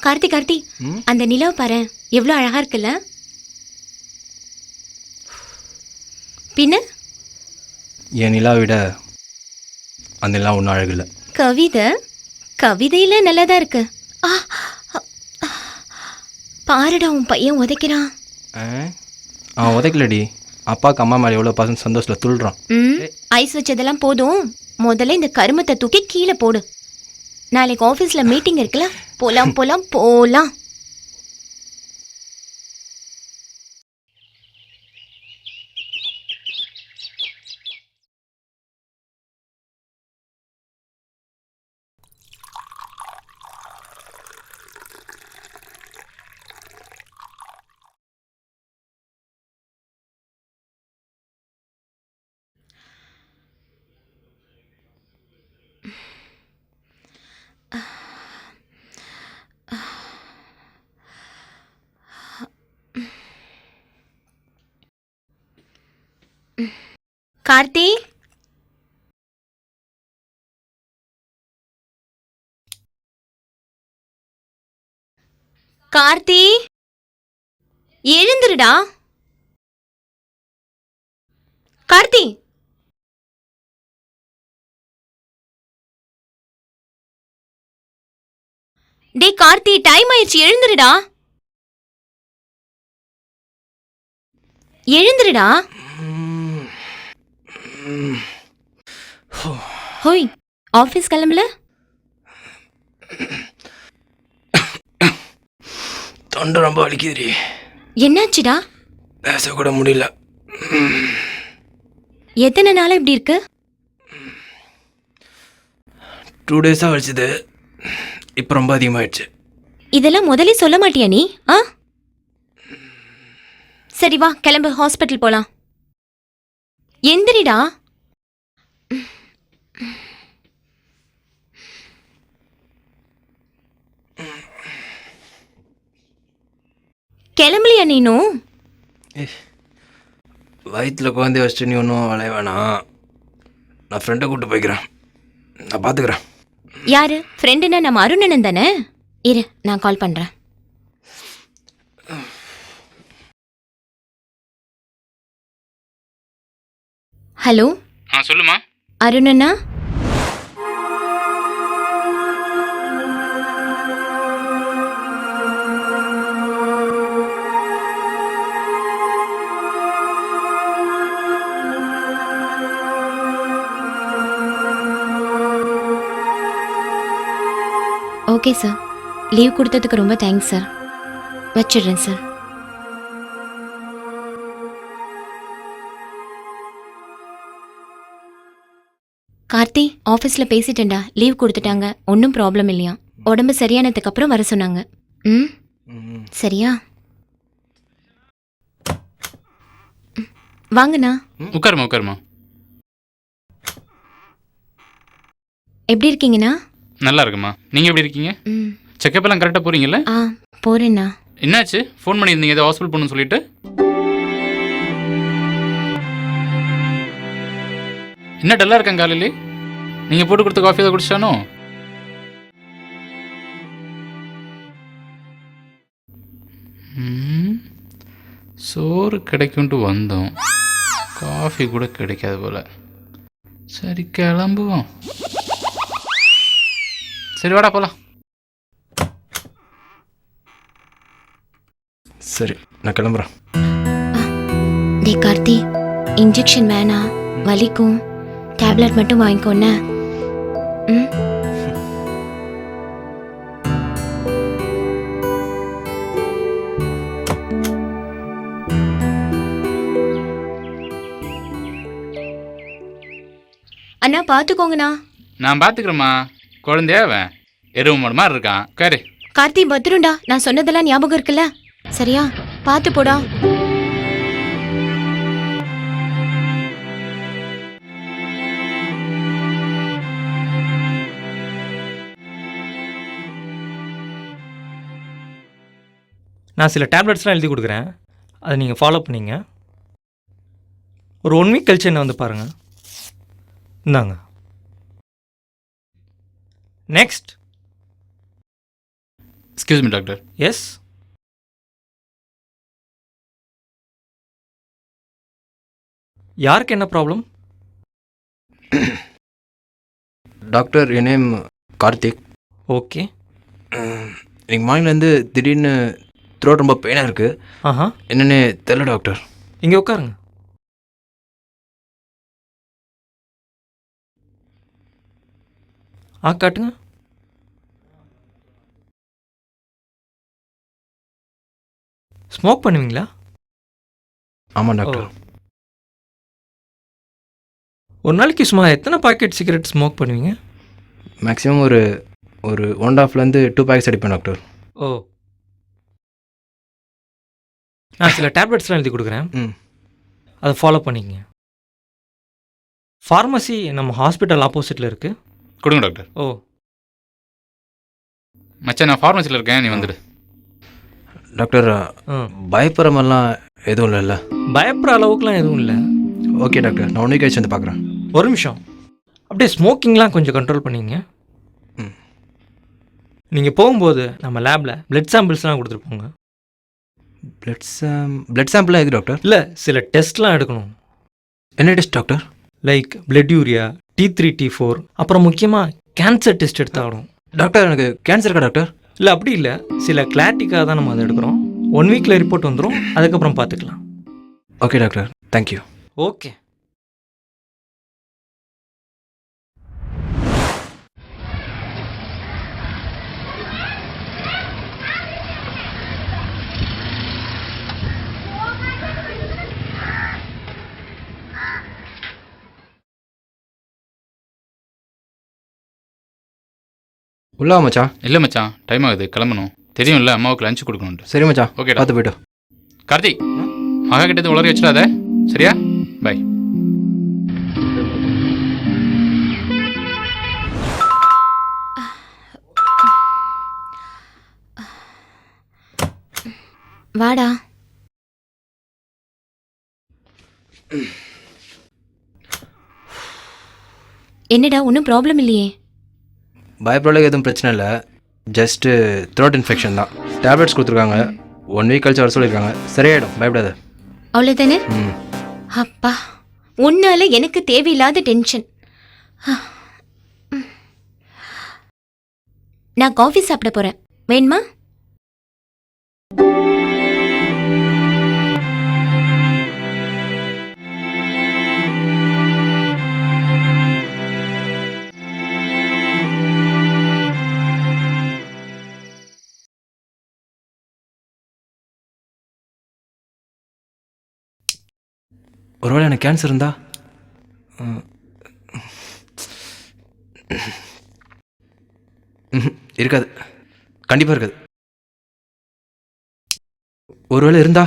கார்த்தி கார்த்தி, அந்த நிலவு பாரு, எவ்வளோ அழகா இருக்குல்ல? பின்ன என் நிலா விட அந்த நிலா ஒன்றும் அழகில்லை. கவிதையில நல்லதா இருக்கு. பாருடா, உன் பையன் உதைக்கிறான். அவன் உதைக்கலடி, அப்பாவுக்கு அம்மா மேலே எவ்வளோ பசங்க சந்தோஷத்தில் துள்ளுறான். ஐஸ் வச்சதெல்லாம் போதும், முதல்ல இந்த கருமத்தை தூக்கி கீழே போடு. நாளைக்கு ஆஃபீஸில் மீட்டிங் இருக்குல்ல, போலாம் போலாம் போலாம். கார்த்தி, கார்த்தி, எழுந்துருடா. கார்த்தி, டே கார்த்தி, டைம் ஆயிடுச்சு, எழுந்துருடா. எழுந்துருடா. ஹோய், ஆஃபீஸ் கிளம்பல? தொண்டை ரொம்ப வலிக்குதுடி. என்னாச்சுடா? பேசக்கூட முடியல. எத்தனை நாளா இப்படி இருக்கு? 2 டேஸாக வலிச்சுது, இப்போ ரொம்ப அதிகமாகிடுச்சு. இதெல்லாம் முதலே சொல்ல மாட்டியா நீ? சரி வா, கிளம்பு, ஹாஸ்பிட்டல் போலாம். எந்திரிடா. கிளம்பலையா நீனும்? வயிற்றில் குழந்தைய வச்சுட்டு நீ ஒன்றும் வளைய வேணாம். நான் ஃப்ரெண்டை கூப்பிட்டு போய்க்கிறேன், நான் பார்த்துக்கிறேன். யாரு ஃப்ரெண்டுன்னா? நம்ம அருணனன் தானே? இரு, நான் கால் பண்ணுறேன். ஹலோ. சொல்லுமா. அருணண்ணா, ஓகே சார், லீவ் கொடுத்ததுக்கு ரொம்ப தேங்க்ஸ் சார். வச்சிடுறேன் சார். கார்த்தி, ஆஃபீஸில் பேசிட்டேன்டா, லீவ் கொடுத்துட்டாங்க, ஒன்றும் ப்ராப்ளம் இல்லையா. உடம்பு சரியானதுக்கு அப்புறம் வர சொன்னாங்க. சரியா? வாங்கண்ணா. உட்காருமா. எப்படி இருக்கீங்கண்ணா? நல்லா இருக்குமா. நீங்கள் எப்படி இருக்கீங்க? செக்கப் எல்லாம் கரெக்டாக போகிறீங்கல்ல? போகிறேண்ணா. என்னாச்சு, ஃபோன் பண்ணியிருந்தீங்க ஏதோ ஹாஸ்பிட்டல் போகணும்னு சொல்லிட்டு? என்ன டல்லாக இருக்காங்க காலையிலே? நீங்கள் போட்டு கொடுத்த காஃபி தான் குடிச்சானோ? சோறு கிடைக்கும்ட்டு வந்தோம், காஃபி கூட கிடைக்காது போல். சரி கிளம்புவோம். சரி வாடா போகலாம். சரி, நான் கிளம்புறேன். டே கார்த்தி, இன்ஜெக்ஷன் வேணாம், வலிக்கும். டேப்லெட் மட்டும் வாங்கிக்கோண்ணே. அண்ணா பார்த்துக்கோங்கண்ணா. நான் பார்த்துக்கிறேம்மா. குழந்தையாவன் எருவு மாடு மாதிரி இருக்கான். கரு கார்த்தி, பத்திரம்டா, நான் சொன்னதெல்லாம் ஞாபகம் இருக்குல்ல? சரியா? பார்த்து போடா. நான் சில டேப்லெட்ஸ்லாம் எழுதி கொடுக்குறேன், அதை நீங்கள் ஃபாலோ பண்ணிங்க. ஒரு 1 வீக் கழிச்சு என்ன வந்து பாருங்கள். இந்தாங்க. Next. Excuse me doctor. Yes. யாருக்கு என்ன ப்ராப்ளம்? டாக்டர் என் நேம் கார்த்திக். ஓகே. இன்னைக்கு மார்னிங்லேருந்து திடீர்னு த்ரோட் ரொம்ப பெயினாக இருக்குது. ஆஹா. என்னென்னு தெரியல டாக்டர். இங்கே உட்காருங்க. காட்டுங்க. ஸ்மோக் பண்ணுவீங்களா? ஆமாம் டாக்டர். ஒரு நாளைக்கு சும்மா எத்தனை பாக்கெட் சிகரெட் ஸ்மோக் பண்ணுவீங்க? மேக்ஸிமம் ஒரு 1.5லேருந்து 2 பேக்கெட்ஸ் அடிப்பேன் டாக்டர். ஓ. நான் சில டேப்லெட்ஸ்லாம் எழுதி கொடுக்குறேன். அதை ஃபாலோ பண்ணிக்கங்க. ஃபார்மசி நம்ம ஹாஸ்பிட்டல் ஆப்போசிட்டில் இருக்குது. கொடுங்க டாக்டர். ஓ. மச்சான் நான் ஃபார்மசியில் இருக்கேன், நீ வந்துடு. டாக்டர் பயப்படுற மாதிரிலாம் எதுவும் இல்லைல்ல? பயப்படுற அளவுக்குலாம் எதுவும் இல்லை. ஓகே டாக்டர், நான் 1 வீக் கழிச்சு வந்து பார்க்குறேன். ஒரு நிமிஷம். அப்படியே ஸ்மோக்கிங்லாம் கொஞ்சம் கண்ட்ரோல் பண்ணிங்க. நீங்கள் போகும்போது நம்ம லேபில் பிளட் சாம்பிள்ஸ்லாம் கொடுத்துட்டு போங்க. பிளட் சாம்பிளாக எது டாக்டர்? இல்லை, சில டெஸ்ட்லாம் எடுக்கணும். என்ன test doctor? Like blood urea, T3 T4, அப்புறம் முக்கியமாக கேன்சர் டெஸ்ட் எடுத்தாகணும். டாக்டர் எனக்கு கேன்சர் இருக்கா டாக்டர்? இல்லை அப்படி இல்லை, சில கிளாரிட்டிக்காக தான் நம்ம அதை எடுக்கிறோம். 1 வீக்கில் ரிப்போர்ட் வந்துடும், அதுக்கப்புறம் பார்த்துக்கலாம். Okay doctor, thank you. ஓகே. உள்ளா மச்சான். இல்லை மச்சான், டைம் ஆகுது, கிளம்பணும். தெரியும்ல அம்மாவுக்கு லஞ்ச் கொடுக்கணுன்ட்டு. சரி மச்சான், ஓகே பார்த்து போய்ட்டு. கார்த்திக், மகா கிட்டது உளறி வச்சிடாத, சரியா? பை. வாடா. என்னடா, ஒன்றும் ப்ராப்ளம் இல்லையே? பயப்படல, எதுவும் பிரச்சனை இல்லை. ஜஸ்ட்டு த்ரோட் இன்ஃபெக்ஷன் தான். டேப்லெட்ஸ் கொடுத்துருக்காங்க, 1 வீக் கழிச்சு வர சொல்லியிருக்காங்க. சரியாயிடும், பயப்படாத. அவ்வளோதானே? அப்பா, உன்னால எனக்கு தேவையில்லாத டென்ஷன். நான் காஃபி சாப்பிட போகிறேன், வேணுமா? ஒருவேளை எனக்கு கேன்சர் இருந்தா? இருக்காது, கண்டிப்பாக இருக்காது. ஒருவேளை இருந்தா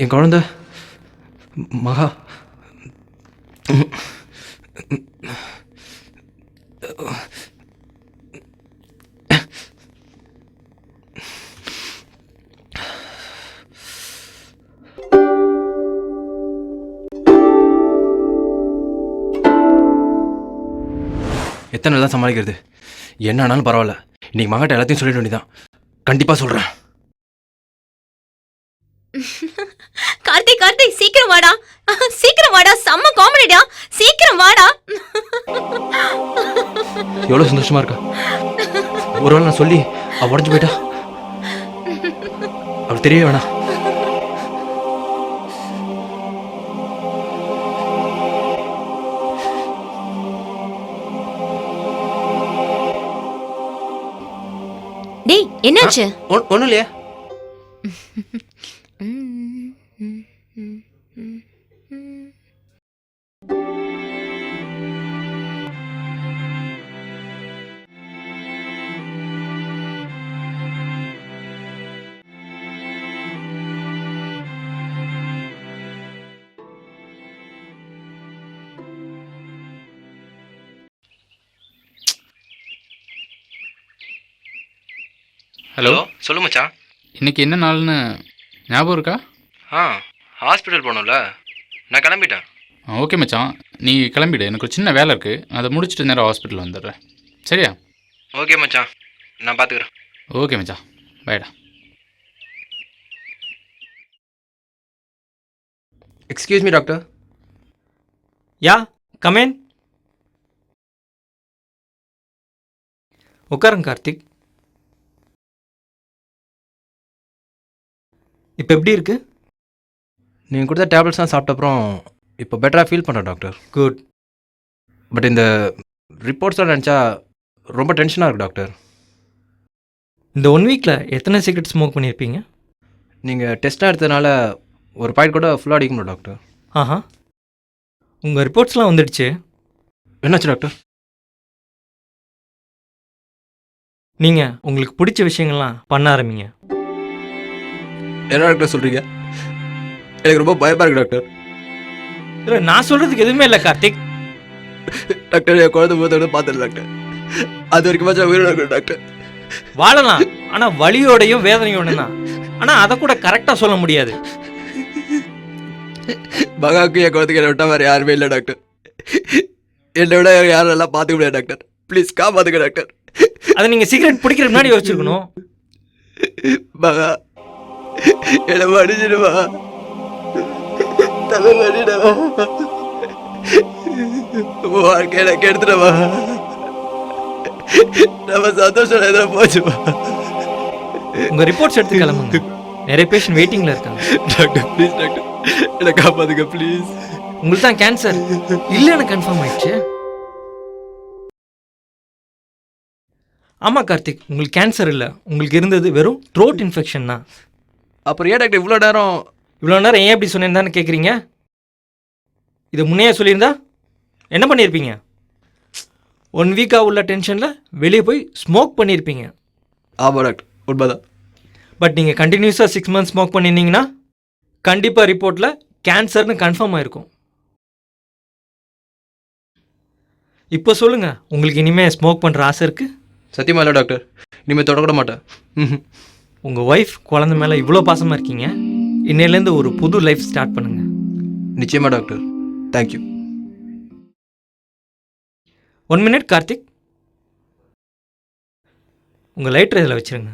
என் குழந்த மகா எத்தனை நாள் தான் சமாளிக்கிறது? என்ன ஆனாலும் பரவாயில்ல, இன்னைக்கு மகாட்ட எல்லாத்தையும் சொல்லிட வேண்டியதான். கண்டிப்பாக சொல்கிறேன். கார்த்திக், கார்த்திக், சீக்கிரம் வாடா, சீக்கிரம் வாடா, செம்ம காமெடிடா, சீக்கிரம் வாடா. எவ்வளோ சந்தோஷமா இருக்கா? ஒருவேளை நான் சொல்லி அவள் உடஞ்சு போயிட்டா? அவளுக்கு தெரியவே வேணாம். டேய், என்னாச்சு? ஒன்றும் இல்லையா? ஹலோ, சொல்லு மச்சான். இன்னைக்கு என்ன நாள்னு ஞாபகம் இருக்கா? ஹாஸ்பிட்டல் போகணும்ல, நான் கிளம்பிட்டேன். ஓகே மச்சான், நீ கிளம்பிடு, எனக்கு ஒரு சின்ன வேலை இருக்குது, அதை முடிச்சுட்டு நேரம் ஹாஸ்பிட்டல் வந்துடுறேன், சரியா? ஓகே மச்சான், நான் பார்த்துக்கிறேன். ஓகே மச்சான், பைடா. Excuse me doctor. Yeah, come on. உட்காருங்க கார்த்திக். இப்போ எப்படி இருக்கு? நீங்கள் கொடுத்த டேப்லெட்ஸ்லாம் சாப்பிட்ட அப்புறம் இப்போ பெட்டராக ஃபீல் பண்ணுறேன் டாக்டர். குட். பட் இந்த ரிப்போர்ட்ஸ்லாம் நினச்சா ரொம்ப டென்ஷனாக இருக்குது டாக்டர். இந்த 1 வீக்கில் எத்தனை சிகரெட் ஸ்மோக் பண்ணியிருப்பீங்க? நீங்கள் டெஸ்ட்டாக எடுத்ததுனால ஒரு பாயிண்ட் கூட ஃபுல்லாக அடிக்க முடியும் டாக்டர். ஆஹா, உங்கள் ரிப்போர்ட்ஸ்லாம் வந்துடுச்சு. என்னாச்சு டாக்டர்? நீங்கள் உங்களுக்கு பிடிச்ச விஷயங்கள்லாம் பண்ண ஆரம்பிங்க. என்ன டாக்டர் சொல்கிறீங்க? எனக்கு ரொம்ப பயமாக இருக்குது டாக்டர். இல்லை, நான் சொல்கிறதுக்கு எதுவுமே இல்லை கார்த்திக். டாக்டர், என் குழந்தை போதோட பார்த்துரு டாக்டர். அது வரைக்கும் உயிரோட இருக்கணும் டாக்டர். வாழலாம், ஆனால் வலியோடையும் வேதனையோட தான். ஆனால் அதை கூட கரெக்டாக சொல்ல முடியாது. மகாவுக்கு என் குழந்தைக்கு என்னை விட்டா வேறு யாருமே இல்லை டாக்டர். என்னை விட யாரும் எல்லாம் பார்த்துக்க முடியாது டாக்டர். ப்ளீஸ் காப்பாற்றுங்க டாக்டர். அதை நீங்கள் சிகரெட் பிடிக்கிற முன்னாடி யோசிச்சிருக்கணும். மகா, என்னை அடிச்சிடுவா, தலை அடிடவா, வாழ்க்கையில கெடுத்துடவா, நம்ம சந்தோஷம் எதாவது போச்சுவா. உங்கள் ரிப்போர்ட்ஸ் எடுத்து கிளம்புங்க. நிறைய பேஷண்ட் வெயிட்டிங்கில் இருக்காங்க. டாக்டர் ப்ளீஸ் டாக்டர், என்னை காப்பாற்றுங்க ப்ளீஸ். உங்களுக்கு தான் கேன்சர் இல்லைன்னு கன்ஃபார்ம் ஆயிடுச்சு. ஆமாம் கார்த்திக், உங்களுக்கு கேன்சர் இல்லை. உங்களுக்கு இருந்தது வெறும் த்ரோட் இன்ஃபெக்ஷன் தான். அப்புறம் ஏன் டாக்டர் இவ்வளோ நேரம் ஏன் எப்படி சொன்னேன்னு கேட்குறீங்க? இதை முன்னையே சொல்லியிருந்தா என்ன பண்ணியிருப்பீங்க? 1 வீக்காக உள்ள டென்ஷனில் வெளியே போய் ஸ்மோக் பண்ணியிருப்பீங்க. ஆமாம் டாக்டர், உண்மைதான். பட் நீங்கள் கண்டினியூஸாக 6 months ஸ்மோக் பண்ணியிருந்தீங்கன்னா கண்டிப்பாக ரிப்போர்ட்டில் கேன்சர்னு கன்ஃபார்ம் ஆயிருக்கும். இப்போ சொல்லுங்கள், உங்களுக்கு இனிமேல் ஸ்மோக் பண்ணுற ஆசை இருக்குது? சத்தியமா இல்லை டாக்டர், இனிமேல் தொடக்கூட மாட்டேன். உங்கள் ஒய்ஃப் குழந்தை மேலே இவ்வளோ பாசமாக இருக்கீங்க. இன்னையிலேருந்து ஒரு புது லைஃப் ஸ்டார்ட் பண்ணுங்கள். நிச்சயமா டாக்டர், தேங்க்யூ. 1 minute கார்த்திக், உங்கள் லைட்டர் இதில் வச்சுருங்க.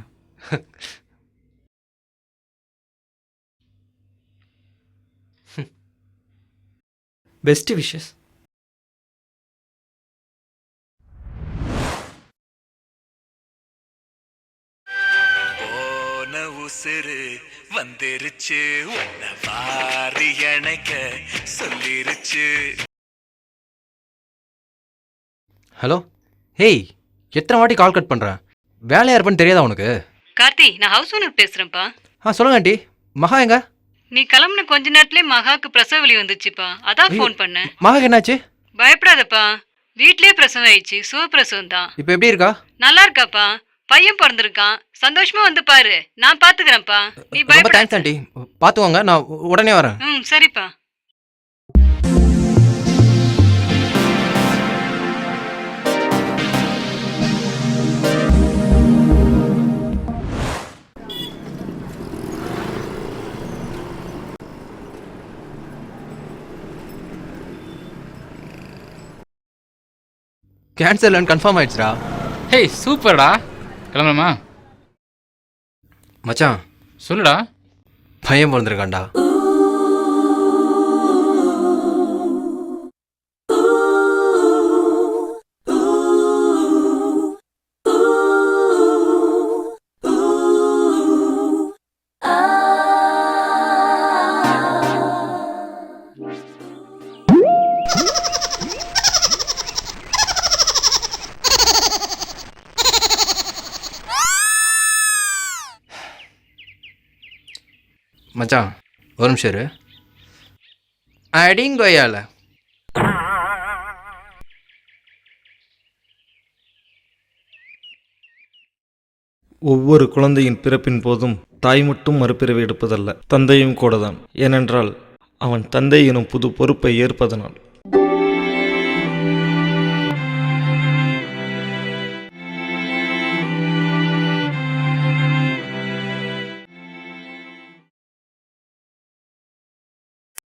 Best wishes. உசுறு வந்துருச்சு, உன்னை வாரி அணைக்க சொல்லிருச்சு. ஹலோ, ஹேய், எத்தனை வாட்டி கால் கட் பண்ணுறேன்? வேலையா இருப்பேன்னு தெரியாதா உனக்கு? கார்த்தி, நான் ஹவுஸ் ஓனர் பேசுறேன்ப்பா. சொல்லுங்க ஆண்டி. மகா எங்க? நீ கிளம்புன கொஞ்ச நேரத்திலே மகாக்கு பிரசவ வலி வந்துச்சுப்பா. அதான் ஃபோன் பண்ணேன். மகாக்கு என்னாச்சு? பயப்படாதப்பா, வீட்லயே பிரசவம் ஆயிடுச்சு. சுகப்பிரசவம் தான். இப்போ எப்படி இருக்கா? நல்லா இருக்காப்பா. பையன் பிறந்திருக்கான். சந்தோஷமா வந்து பாரு. நான் பாத்துக்கிறேன்ப்பா. நீ ரொம்ப பயப்படாத. Thanks aunty. பார்த்துவாங்க, நான் உடனே வரேன். சரிப்பா. கேன்சர் இல்லைன்னு கன்ஃபார்ம் ஆயிடுச்சுடா. ஹேய், சூப்பர்டா. கிளம்பலாமா? மச்சான், சொல்லுடா. பையன் பிறந்திருக்கான்டா. மச்சான், ஒரு நிமிஷம் இரு. அடிங்கொய்யால ஒவ்வொரு குழந்தையின் பிறப்பின் போதும் தாய் மட்டும் மறுபிறவி எடுப்பதல்ல, தந்தையும் கூடதான். ஏனென்றால் அவன் தந்தை எனும் புது பொறுப்பை ஏற்பதனால்.